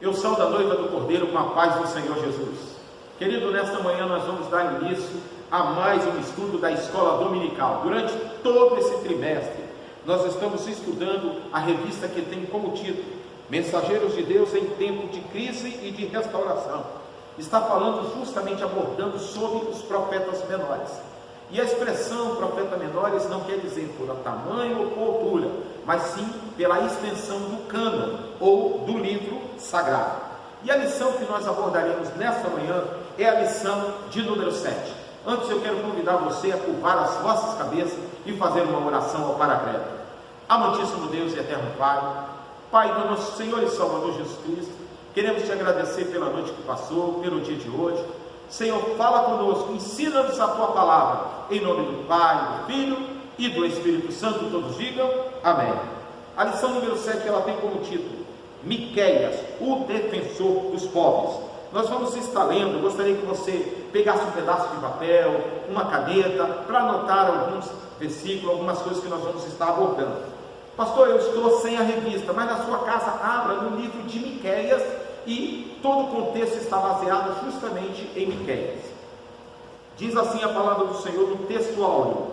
Eu saúdo a noiva do Cordeiro com a paz do Senhor Jesus. Querido, nesta manhã nós vamos dar início a mais um estudo da escola dominical. Durante todo esse trimestre, nós estamos estudando a revista que tem como título Mensageiros de Deus em Tempo de Crise e de Restauração. Está falando justamente, abordando sobre os profetas menores. E a expressão profeta menores não quer dizer por tamanho ou por altura, mas sim pela extensão do cânon ou do livro sagrado. E a lição que nós abordaremos nesta manhã é a lição de número 7. Antes eu quero convidar você a curvar as vossas cabeças e fazer uma oração ao Paracleto. Amantíssimo Deus e eterno Pai do nosso Senhor e Salvador Jesus Cristo, queremos te agradecer pela noite que passou, pelo dia de hoje. Senhor, fala conosco, ensina-nos a tua palavra, em nome do Pai, do Filho e do Espírito Santo. Todos digam amém. A lição número 7, ela tem como título Miqueias, o defensor dos pobres. Nós vamos estar lendo. Gostaria que você pegasse um pedaço de papel, uma caneta, para anotar alguns versículos, algumas coisas que nós vamos estar abordando. Pastor, eu estou sem a revista, mas na sua casa abra no livro de Miqueias, e todo o contexto está baseado justamente em Miqueias. Diz assim a palavra do Senhor no texto áureo,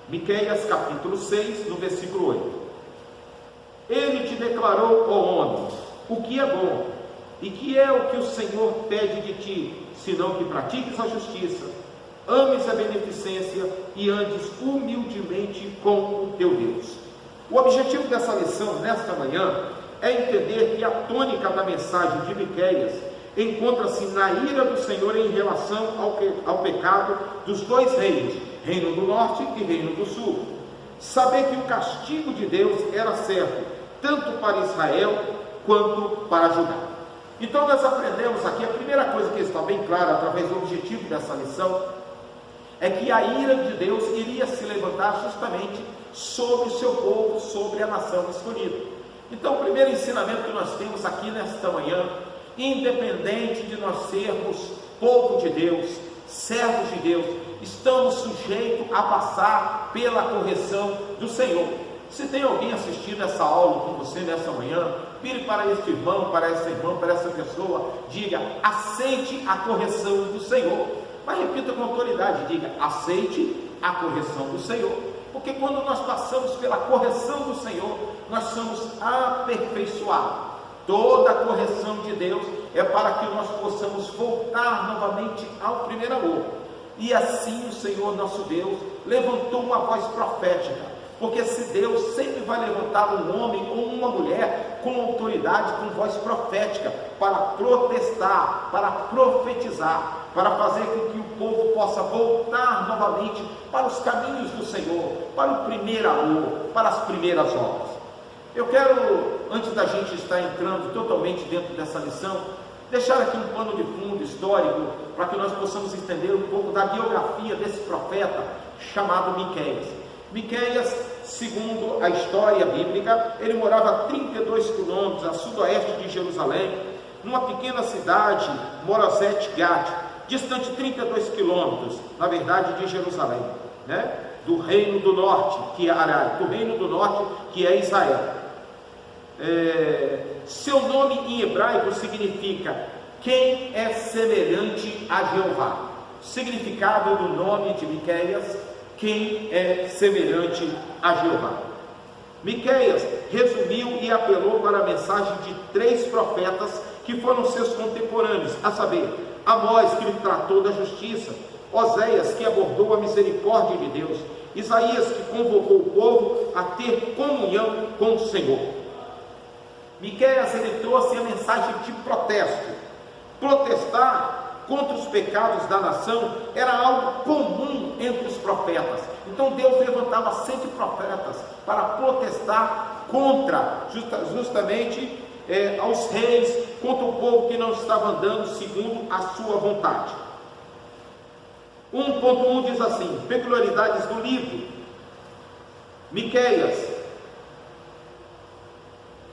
Miqueias capítulo 6, no versículo 8. Ele te declarou, ó homem, o que é bom, e que é o que o Senhor pede de ti, senão que pratiques a justiça, ames a beneficência e andes humildemente com o teu Deus. O objetivo dessa lição, nesta manhã, é entender que a tônica da mensagem de Miqueias encontra-se na ira do Senhor em relação ao pecado dos dois reinos, reino do norte e reino do sul. Saber que o castigo de Deus era certo, tanto para Israel quanto para Judá. Então nós aprendemos aqui, a primeira coisa que está bem clara através do objetivo dessa lição, é que a ira de Deus iria se levantar justamente sobre o seu povo, sobre a nação escolhida. Então, o primeiro ensinamento que nós temos aqui nesta manhã, independente de nós sermos povo de Deus, servos de Deus, estamos sujeitos a passar pela correção do Senhor. Se tem alguém assistindo essa aula com você nessa manhã, vire para este irmão, para essa irmã, para essa pessoa, diga: aceite a correção do Senhor. Mas repita com autoridade, diga: aceite a correção do Senhor. Porque quando nós passamos pela correção do Senhor, nós somos aperfeiçoados. Toda a correção de Deus é para que nós possamos voltar novamente ao primeiro amor. E assim o Senhor nosso Deus levantou uma voz profética. Porque se Deus sempre vai levantar um homem ou uma mulher com autoridade, com voz profética, para protestar, para profetizar, para fazer com que o povo possa voltar novamente para os caminhos do Senhor, para o primeiro amor, para as primeiras obras. Eu quero, antes da gente estar entrando totalmente dentro dessa lição, deixar aqui um pano de fundo histórico, para que nós possamos entender um pouco da biografia desse profeta chamado Miqueias. Miqueias, segundo a história bíblica, ele morava a 32 quilômetros a sudoeste de Jerusalém, numa pequena cidade, Morosete Gate, distante 32 quilômetros, na verdade, de Jerusalém, né? Do reino do norte, que é Ará, do reino do norte, que é Israel. Seu nome em hebraico significa quem é semelhante a Jeová. Significado do nome de Miqueias: quem é semelhante a Jeová. Miqueias resumiu e apelou para a mensagem de 3 profetas que foram seus contemporâneos, a saber, Amós, que lhe tratou da justiça, Oséias, que abordou a misericórdia de Deus, Isaías, que convocou o povo a ter comunhão com o Senhor. Miqueias, ele trouxe a mensagem de protesto. Protestar contra os pecados da nação era algo comum entre os profetas. Então Deus levantava sempre profetas para protestar contra justamente aos reis, contra o povo que não estava andando segundo a sua vontade. 1.1 diz assim: peculiaridades do livro. Miqueias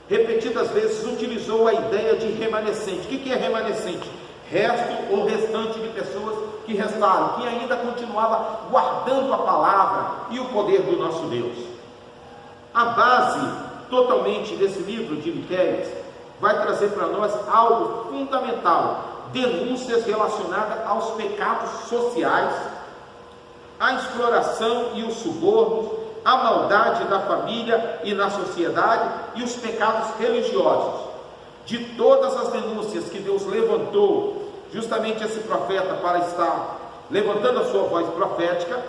repetidas vezes utilizou a ideia de remanescente. O que é remanescente? Resto ou restante de pessoas que restaram, que ainda continuava guardando a palavra e o poder do nosso Deus. A base totalmente desse livro de Miqueias vai trazer para nós algo fundamental: denúncias relacionadas aos pecados sociais, à exploração e os subornos, à maldade da família e na sociedade e os pecados religiosos. De todas as denúncias que Deus levantou, justamente esse profeta para estar levantando a sua voz profética,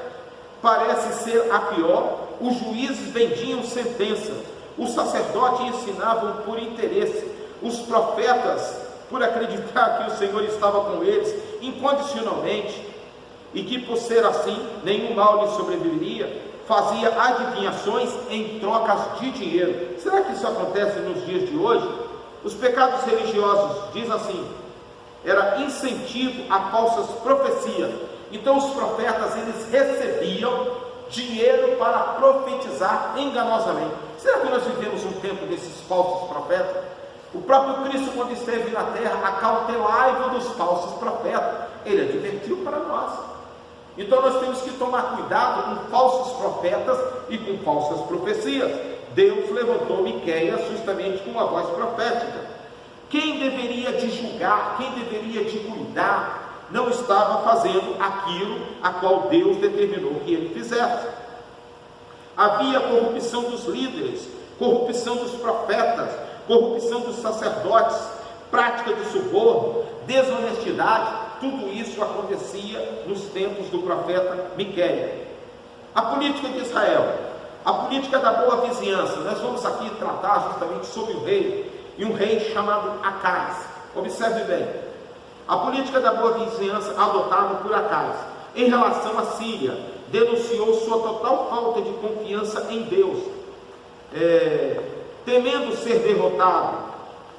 parece ser a pior. Os juízes vendiam sentenças, os sacerdotes ensinavam por interesse, os profetas por acreditar que o Senhor estava com eles incondicionalmente, e que por ser assim nenhum mal lhe sobreviveria, fazia adivinhações em trocas de dinheiro. Será que isso acontece nos dias de hoje? Os pecados religiosos, diz assim, era incentivo a falsas profecias. Então os profetas, eles recebiam dinheiro para profetizar enganosamente. Será que nós vivemos um tempo desses falsos profetas? O próprio Cristo, quando esteve na terra, acautelai-vos dos falsos profetas, ele advertiu para nós. Então nós temos que tomar cuidado com falsos profetas e com falsas profecias. Deus levantou Miqueias justamente com uma voz profética. Quem deveria de julgar, quem deveria de cuidar, não estava fazendo aquilo a qual Deus determinou que ele fizesse. Havia corrupção dos líderes, corrupção dos profetas, corrupção dos sacerdotes, prática de suborno, desonestidade. Tudo isso acontecia nos tempos do profeta Miqueias. A política de Israel, a política da boa vizinhança. Nós vamos aqui tratar justamente sobre o rei, e um rei chamado Acais. Observe bem, a política da boa vizinhança adotada por Acais em relação à Síria denunciou sua total falta de confiança em Deus, temendo ser derrotado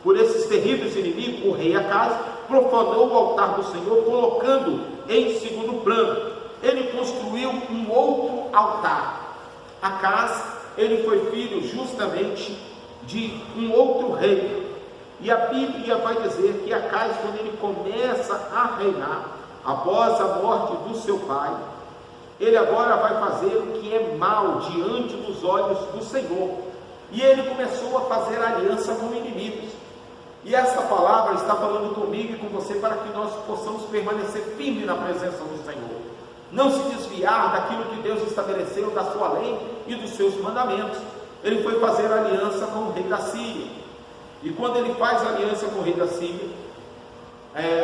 por esses terríveis inimigos. O rei Acais profanou o altar do Senhor, colocando em segundo plano. Ele construiu um outro altar. Acais, ele foi filho justamente de um outro rei, e a Bíblia vai dizer que Acais, quando ele começa a reinar, após a morte do seu pai, ele agora vai fazer o que é mal diante dos olhos do Senhor, e ele começou a fazer aliança com inimigos. E essa palavra está falando comigo e com você para que nós possamos permanecer firmes na presença do Senhor, não se desviar daquilo que Deus estabeleceu, da sua lei e dos seus mandamentos. Ele foi fazer aliança com o rei da Síria, e quando ele faz aliança com o rei da Síria,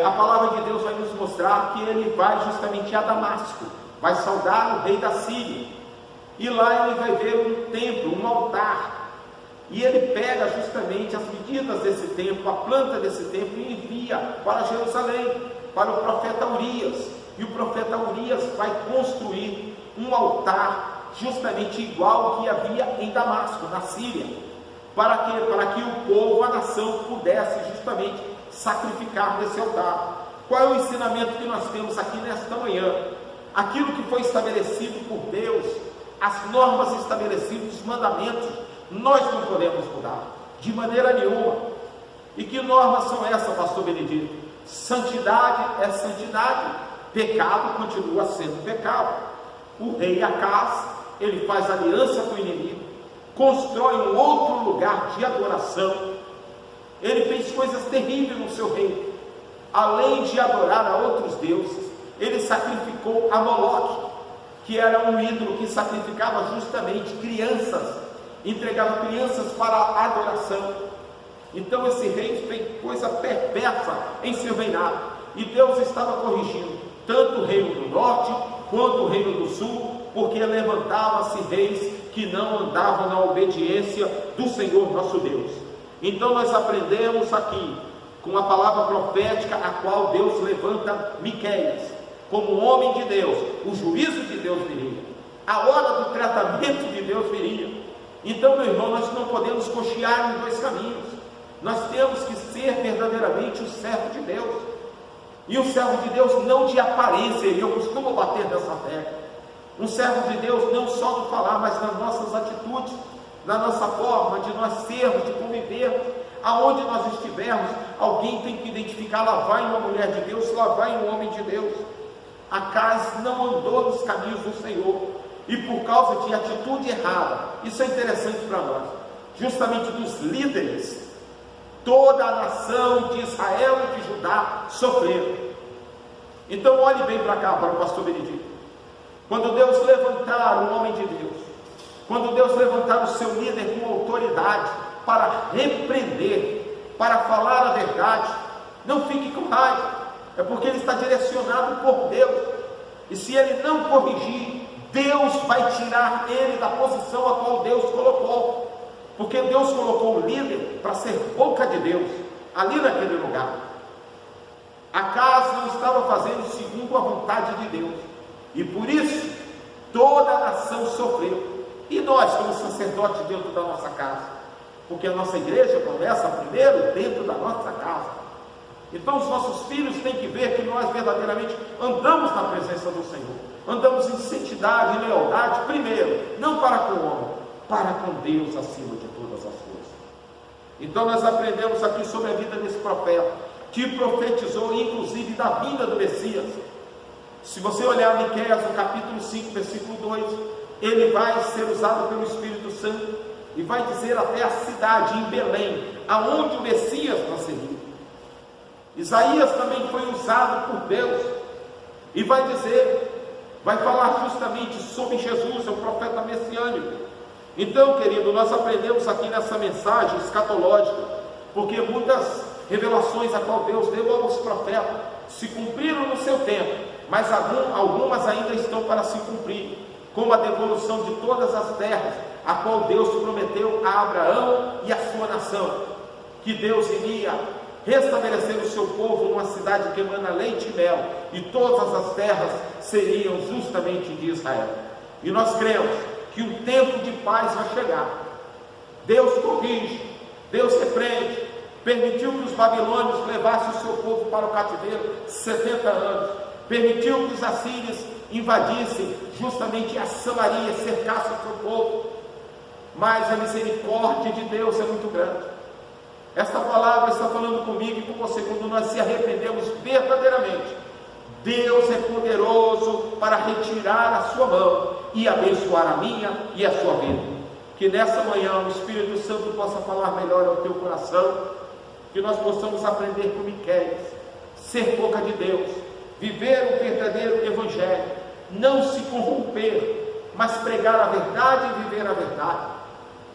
a palavra de Deus vai nos mostrar que ele vai justamente a Damasco, vai saudar o rei da Síria, e lá ele vai ver um templo, um altar, e ele pega justamente as medidas desse templo, a planta desse templo, e envia para Jerusalém, para o profeta Urias, e o profeta Urias vai construir um altar justamente igual ao que havia em Damasco, na Síria, para que o povo, a nação, pudesse justamente sacrificar nesse altar. Qual é o ensinamento que nós temos aqui nesta manhã? Aquilo que foi estabelecido por Deus, as normas estabelecidas, os mandamentos, nós não podemos mudar, de maneira nenhuma. E que normas são essas, pastor Benedito? Santidade é santidade, pecado continua sendo pecado. O rei Acais, ele faz aliança com o inimigo, constrói um outro lugar de adoração. Ele fez coisas terríveis no seu reino. Além de adorar a outros deuses, ele sacrificou a Moloque, que era um ídolo que sacrificava justamente crianças, entregava crianças para a adoração. Então esse rei fez coisa perversa em seu reinado, e Deus estava corrigindo tanto o reino do norte quanto o reino do sul, porque levantavam-se reis que não andavam na obediência do Senhor nosso Deus. Então nós aprendemos aqui com a palavra profética a qual Deus levanta Miqueias como homem de Deus. O juízo de Deus viria, a hora do tratamento de Deus viria. Então, meu irmão, nós não podemos cochear em dois caminhos. Nós temos que ser verdadeiramente o servo de Deus, e o servo de Deus não de aparência, e eu costumo bater nessa tecla. Um servo de Deus não só do falar, mas nas nossas atitudes, na nossa forma de nós sermos, de convivermos. Aonde nós estivermos, alguém tem que identificar: lá vai uma mulher de Deus, lá vai um homem de Deus. Acais não andou nos caminhos do Senhor, e por causa de atitude errada, isso é interessante para nós, justamente dos líderes, toda a nação de Israel e de Judá sofreram. Então olhe bem para cá, para o pastor Benedito. Quando Deus levantar um homem de Deus, quando Deus levantar o seu líder com autoridade para repreender, para falar a verdade, não fique com raiva, é porque ele está direcionado por Deus, e se ele não corrigir, Deus vai tirar ele da posição a qual Deus colocou, porque Deus colocou o líder para ser boca de Deus, ali naquele lugar. Acas não estava fazendo segundo a vontade de Deus, e por isso toda a nação sofreu. E nós, como sacerdotes dentro da nossa casa, porque a nossa igreja começa primeiro dentro da nossa casa. Então os nossos filhos têm que ver que nós verdadeiramente andamos na presença do Senhor, andamos em santidade e lealdade primeiro, não para com o homem, para com Deus acima de todas as coisas. Então nós aprendemos aqui sobre a vida desse profeta, que profetizou inclusive da vinda do Messias. Se você olhar Miqueias no capítulo 5, versículo 2, ele vai ser usado pelo Espírito Santo e vai dizer até a cidade, em Belém, aonde o Messias nasceria. Isaías também foi usado por Deus e vai dizer, vai falar justamente sobre Jesus, o profeta messiânico. Então, querido, nós aprendemos aqui nessa mensagem escatológica, porque muitas revelações a qual Deus deu aos profetas se cumpriram no seu tempo, mas algumas ainda estão para se cumprir, como a devolução de todas as terras, a qual Deus prometeu a Abraão e a sua nação, que Deus iria restabelecer o seu povo numa cidade que emana leite e mel, e todas as terras seriam justamente de Israel. E nós cremos que um tempo de paz vai chegar. Deus corrige, Deus repreende, permitiu que os babilônios levassem o seu povo para o cativeiro 70 anos, permitiu que os assírios invadissem justamente a Samaria, cercassem o seu povo, mas a misericórdia de Deus é muito grande. Esta palavra está falando comigo e com você. Quando nós se arrependemos verdadeiramente, Deus é poderoso para retirar a sua mão e abençoar a minha e a sua vida. Que nessa manhã o Espírito Santo possa falar melhor ao teu coração, que nós possamos aprender com Miqueias, ser boca de Deus, viver o verdadeiro evangelho, não se corromper, mas pregar a verdade e viver a verdade.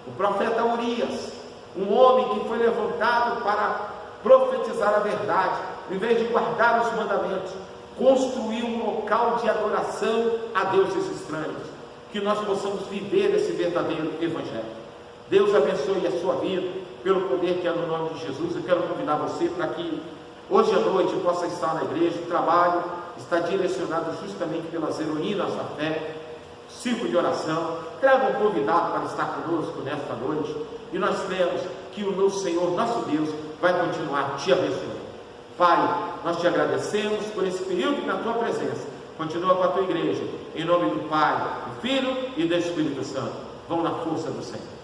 O profeta Urias, um homem que foi levantado para profetizar a verdade, em vez de guardar os mandamentos, construiu um local de adoração a deuses estranhos. Que nós possamos viver esse verdadeiro evangelho. Deus abençoe a sua vida, pelo poder que é no nome de Jesus. Eu quero convidar você para que hoje à noite possa estar na igreja. O trabalho está direcionado justamente pelas heroínas da fé, círculo de oração. Traga um convidado para estar conosco nesta noite, e nós cremos que o nosso Senhor, nosso Deus, vai continuar te abençoando. Pai, nós te agradecemos por esse período na tua presença. Continua com a tua igreja, em nome do Pai, do Filho e do Espírito Santo. Vão na força do Senhor.